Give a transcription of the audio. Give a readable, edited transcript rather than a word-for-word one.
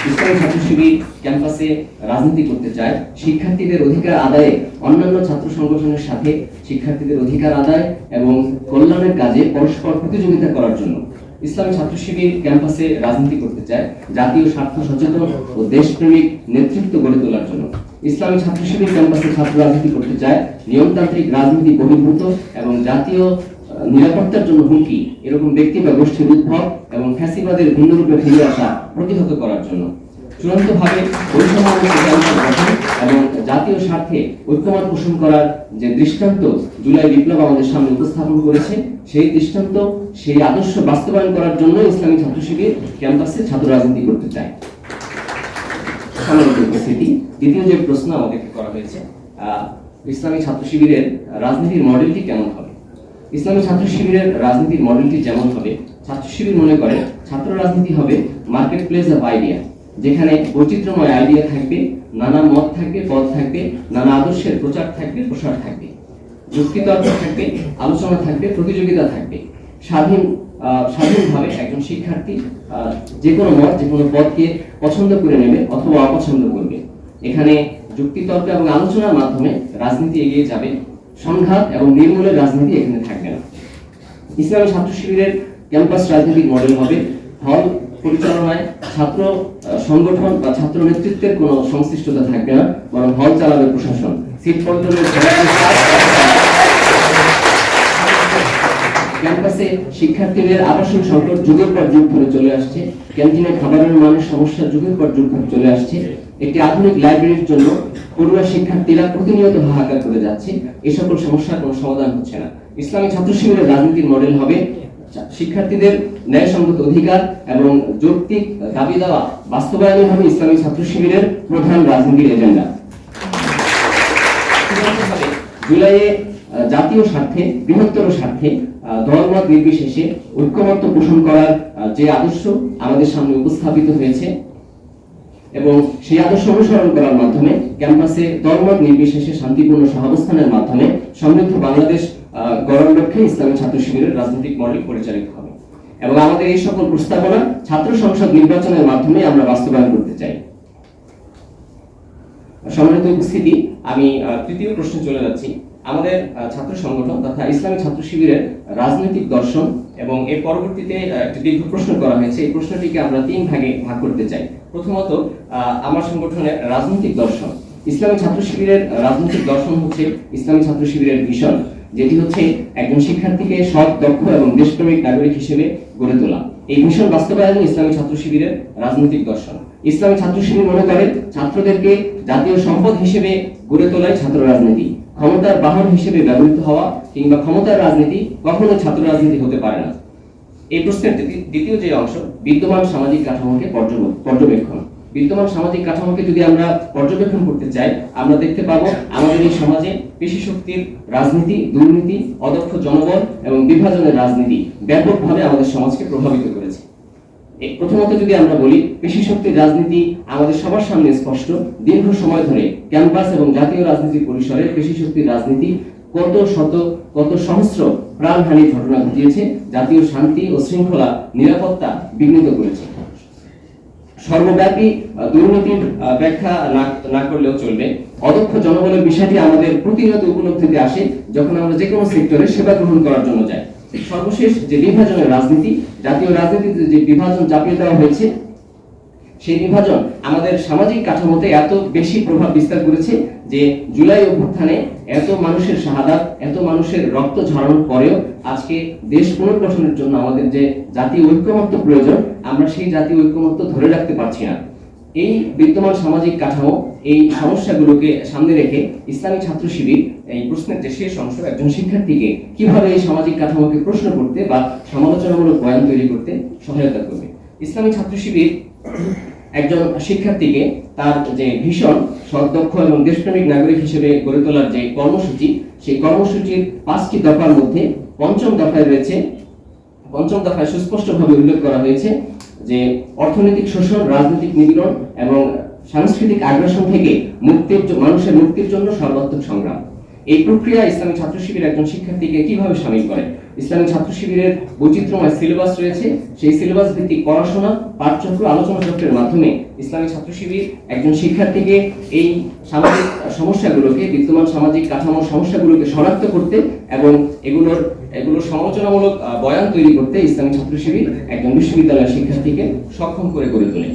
ইসলামী ছাত্র শিবির ক্যাম্পাসে রাজনীতি করতে চায় শিক্ষার্থীদের অধিকার আদায়ে অন্যান্য ছাত্র সংগঠনের সাথে শিক্ষার্থীদের অধিকার আদায় এবং কল্যাণের কাজে পরস্পর প্রতিযোগিতা করার জন্য। ইসলামী ছাত্র শিবির ক্যাম্পাসে রাজনীতি করতে চায় জাতীয় স্বার্থ সচেতন ও দেশপ্রেমিক নেতৃত্ব গড়ে তোলার জন্য। ইসলামী ছাত্র শিবির ক্যাম্পাসে ছাত্র রাজনীতি করতে চায় নিয়মতান্ত্রিক রাজনীতি বহির্ভূত এবং জাতীয় নিরাপত্তার জন্য হুমকি এরকম ব্যক্তি বা গোষ্ঠীর উদ্ভব এবং ফ্যাসিবাদের ভিন্ন রূপে ফিরে আসা প্রতিহত করার জন্য। চূড়ান্তভাবে এবং জাতীয় স্বার্থে ঐক্যমত পোষণ করার যে দৃষ্টান্ত জুলাই বিপ্লব আমাদের সামনে উপস্থাপন করেছে, সেই দৃষ্টান্ত সেই আদর্শ বাস্তবায়ন করার জন্য ইসলামী ছাত্র শিবির ক্যাম্পাসে ছাত্র রাজনীতি করতে চায়। দ্বিতীয় যে প্রশ্ন আমাদেরকে করা হয়েছে, ইসলামী ছাত্র শিবিরের রাজনীতির মডেলটি কেমন হবে? ইসলামী ছাত্র শিবিরের রাজনীতির মডেলটি যেমন হবে, ছাত্র শিবির মনে করে ছাত্র রাজনীতি হবে মার্কেট প্লেস অফ আইডিয়া, যেখানে বৈচিত্র্যময় আইডিয়া থাকবে, নানা মত থাকবে, পথ থাকবে, নানা আদর্শের প্রচার থাকবে, প্রসার থাকবে, যুক্তিতর্ক থাকবে, আলোচনা থাকবে, প্রতিযোগিতা থাকবে। স্বাধীনভাবে একজন শিক্ষার্থী যে কোনো মত, যে কোনো পথকে পছন্দ করে নেবে অথবা অপছন্দ করবে। এখানে যুক্তিতর্ক এবং আলোচনার মাধ্যমে রাজনীতি এগিয়ে যাবে, সংঘাত এবং নির্মূলের রাজনীতি এখানে থাকবে না। ইসলামী ছাত্র শিবিরের ক্যাম্পাস রাজনীতির মডেল হবে হল পরিচালনায় ছাত্র সংগঠন বা ছাত্র নেতৃত্বের কোনো সংশ্লিষ্টতা থাকবে না, বরং হল চালাবে প্রশাসন। সিট বন্টনের ক্যাম্পাসে শিক্ষার্থীদের আবাসন সংকট যুগের পর যুগ ধরে চলে আসছে, ক্যান্টিনে খাবারের মানের সমস্যা যুগের পর যুগ ধরে চলে আসছে। একটি আধুনিক লাইব্রেরির জন্য পড়ুয়া শিক্ষার্থীরা প্রতিনিয়ত হাহাকার করে যাচ্ছে, এই সকল সমস্যার কোনো সমাধান হচ্ছে না। ইসলামী ছাত্র শিবিরের রাজনীতির মডেল হবে শিক্ষার্থীদের ন্যায়সঙ্গত অধিকার এবং যৌক্তিক দাবি দেওয়া বাস্তবায়নই হবে ইসলামী ছাত্র শিবিরের প্রধান রাজনীতির এজেন্ডা। জুলাইয়ে জাতীয় স্বার্থে, বৃহত্তর স্বার্থে দলমত নির্বিশেষে ঐক্যমত্য পোষণ করার যে আদর্শ আমাদের সামনে উপস্থাপিত হয়েছে এবং সেই আদর্শ অনুসরণ করার মাধ্যমে ক্যাম্পাসে দলমত নির্বিশেষে শান্তিপূর্ণ সহাবস্থানের মাধ্যমে সমৃদ্ধ বাংলাদেশ গড়ার লক্ষ্যে ইসলামী ছাত্র শিবিরের রাজনৈতিক মডেল পরিচালিত হবে এবং আমাদের এই সকল প্রস্তাবনা ছাত্র সংসদ নির্বাচনের মাধ্যমে আমরা বাস্তবায়ন করতে চাই। সম্মানিত উপস্থিতি, আমি তৃতীয় প্রশ্নে চলে যাচ্ছি। আমাদের ছাত্র সংগঠন তথা ইসলামী ছাত্র শিবিরের রাজনৈতিক দর্শন এবং এর পরবর্তীতে একটি দীর্ঘ প্রশ্ন করা হয়েছে। এই প্রশ্নটিকে আমরা তিন ভাগে ভাগ করতে চাই। প্রথমত, আমার সংগঠনের রাজনৈতিক দর্শন। ইসলামী ছাত্র শিবিরের রাজনৈতিক দর্শন হচ্ছে ইসলামী ছাত্র শিবিরের ভিশন, যেটি হচ্ছে একজন শিক্ষার্থীকে সৎ, দক্ষ এবং দেশপ্রেমিক নাগরিক হিসেবে গড়ে তোলা। এই মিশন বাস্তবায়ন ইসলামী ছাত্র শিবিরের রাজনৈতিক দর্শন। ইসলামী ছাত্র শিবির মনে করে ছাত্রদেরকে জাতীয় সম্পদ হিসেবে গড়ে তোলাই ছাত্র রাজনীতি। ক্ষমতার বাহন হিসেবে ব্যবহৃত হওয়া কিংবা ক্ষমতার রাজনীতি কখনো ছাত্র রাজনীতি হতে পারে না। এই প্রশ্নের দ্বিতীয় যে অংশ, বিদ্যমান সামাজিক কাঠামোকে পর্যবেক্ষণ। বিদ্যমান সামাজিক কাঠামোকে যদি আমরা পর্যবেক্ষণ করতে চাই, আমরা দেখতে পাবো আমাদের এই সমাজে পেশি শক্তির রাজনীতি, দুর্নীতি, অদক্ষ জনবল এবং বিভাজনের রাজনীতি ব্যাপকভাবে আমাদের সমাজকে প্রভাবিত করেছে। প্রথমত যদি আমরা বলি, পেশি শক্তির রাজনীতি আমাদের সবার সামনে স্পষ্ট। দীর্ঘ সময় ধরে ক্যাম্পাস এবং জাতীয় রাজনীতির পরিসরে পেশি শক্তির রাজনীতি কত শত, কত সহস্র প্রাণহানির ঘটনা ঘটিয়েছে, জাতীয় শান্তি ও শৃঙ্খলা, নিরাপত্তা বিঘ্নিত করেছে। সর্বব্যাপী দুর্নীতির ব্যাখ্যা না করলেও চলবে। অদক্ষ জনবলের বিষয়টি আমাদের প্রতিনিয়ত উপলব্ধিতে আসে যখন আমরা যে কোনো সেক্টরে সেবা গ্রহণ করার জন্য যাই। সর্বশেষ যে বিভাজনের রাজনীতি, জাতীয় রাজনীতিতে যে বিভাজন চাপিয়ে দেওয়া হয়েছে, সেই বিভাজন আমাদের সামাজিক কাঠামোতে এত বেশি প্রভাব বিস্তার করেছে যে জুলাই অভ্যুত্থানে এত মানুষের শাহাদাত, এত মানুষের রক্ত ঝরানোর পরেও আজকে দেশ পুনর্গঠনের জন্য আমাদের যে জাতীয় ঐক্যমত্য প্রয়োজন, আমরা সেই জাতীয় ঐক্যমত্য ধরে রাখতে পারছি না। এই বিদ্যমান সামাজিক কাঠামো, এই সমস্যাগুলোকে সামনে রেখে ইসলামী ছাত্র শিবির এই প্রশ্নের যে শেষ অংশ, একজন শিক্ষার্থীকে কিভাবে এই সামাজিক কাঠামোকে প্রশ্ন করতে বা সমালোচনামূলক বয়ান তৈরি করতে সহায়তা করবে। ইসলামী ছাত্র শিবির একজন শিক্ষার্থীকে তার যে ভীষণ সদক্ষ এবং দেশপ্রেমিক নাগরিক হিসেবে গড়ে তোলার যে কর্মসূচি, সেই কর্মসূচির 5টি দফার মধ্যে পঞ্চম দফায় সুস্পষ্টভাবে উল্লেখ করা হয়েছে যে অর্থনৈতিক শোষণ, রাজনৈতিক নিপীড়ন এবং সাংস্কৃতিক আগ্রাসন থেকে মানুষের মুক্তির জন্য সর্বাত্মক সংগ্রাম। এই প্রক্রিয়া ইসলামী ছাত্র শিবির একজন শিক্ষার্থীকে কিভাবে শামিল করে? ইসলামী ছাত্র শিবিরের বৈচিত্র্যময় সিলেবাস রয়েছে। সেই সিলেবাস ভিত্তিক পড়াশোনা, পাঠচক্র, আলোচনা চক্রের মাধ্যমে ইসলামী ছাত্র শিবির একজন শিক্ষার্থীকে এই সামাজিক সমস্যাগুলোকে, বিদ্যমান সামাজিক কাঠামোর সমস্যাগুলোকে শনাক্ত করতে এবং এগুলোর সমালোচনামূলক বয়ান তৈরি করতে ইসলামী ছাত্র শিবির একজন বিশ্ববিদ্যালয়ের শিক্ষার্থীকে সক্ষম করে গড়ে তোলে।